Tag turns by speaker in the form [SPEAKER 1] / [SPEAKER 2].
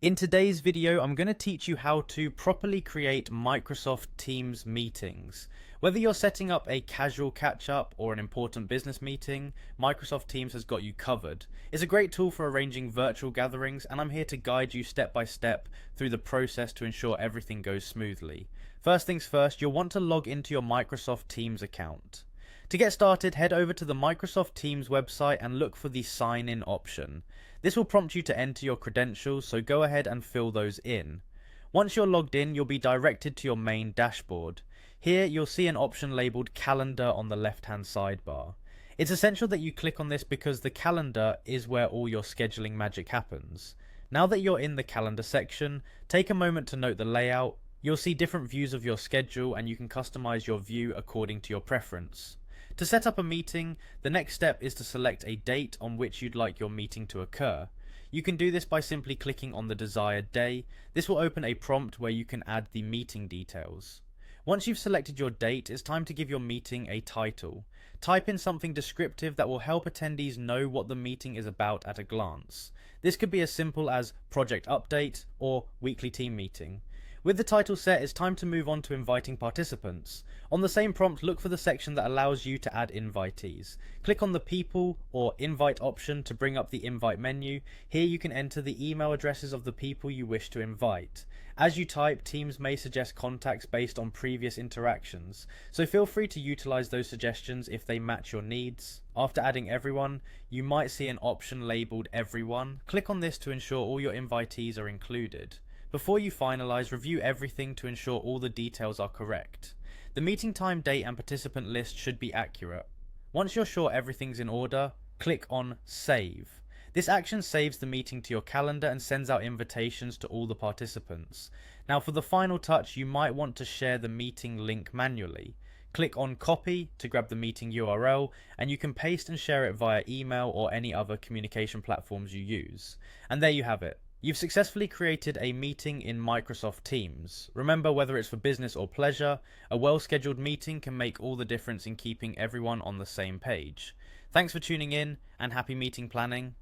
[SPEAKER 1] In today's video, I'm going to teach you how to properly create Microsoft Teams meetings. Whether you're setting up a casual catch-up or an important business meeting, Microsoft Teams has got you covered. It's a great tool for arranging virtual gatherings, and I'm here to guide you step by step through the process to ensure everything goes smoothly. First things first, you'll want to log into your Microsoft Teams account. To get started, head over to the Microsoft Teams website and look for the sign in option. This will prompt you to enter your credentials, so go ahead and fill those in. Once you're logged in, you'll be directed to your main dashboard. Here you'll see an option labelled Calendar on the left hand sidebar. It's essential that you click on this because the calendar is where all your scheduling magic happens. Now that you're in the calendar section, take a moment to note the layout. You'll see different views of your schedule and you can customize your view according to your preference. To set up a meeting, the next step is to select a date on which you'd like your meeting to occur. You can do this by simply clicking on the desired day. This will open a prompt where you can add the meeting details. Once you've selected your date, it's time to give your meeting a title. Type in something descriptive that will help attendees know what the meeting is about at a glance. This could be as simple as Project Update or Weekly Team Meeting. With the title set, it's time to move on to inviting participants. On the same prompt, look for the section that allows you to add invitees. Click on the People or Invite option to bring up the invite menu. Here you can enter the email addresses of the people you wish to invite. As you type, Teams may suggest contacts based on previous interactions, so feel free to utilize those suggestions if they match your needs. After adding everyone, you might see an option labeled Everyone. Click on this to ensure all your invitees are included. Before you finalize, review everything to ensure all the details are correct. The meeting time, date and participant list should be accurate. Once you're sure everything's in order, click on Save. This action saves the meeting to your calendar and sends out invitations to all the participants. Now for the final touch, you might want to share the meeting link manually. Click on Copy to grab the meeting URL, and you can paste and share it via email or any other communication platforms you use. And there you have it. You've successfully created a meeting in Microsoft Teams. Remember, whether it's for business or pleasure, a well-scheduled meeting can make all the difference in keeping everyone on the same page. Thanks for tuning in, and happy meeting planning.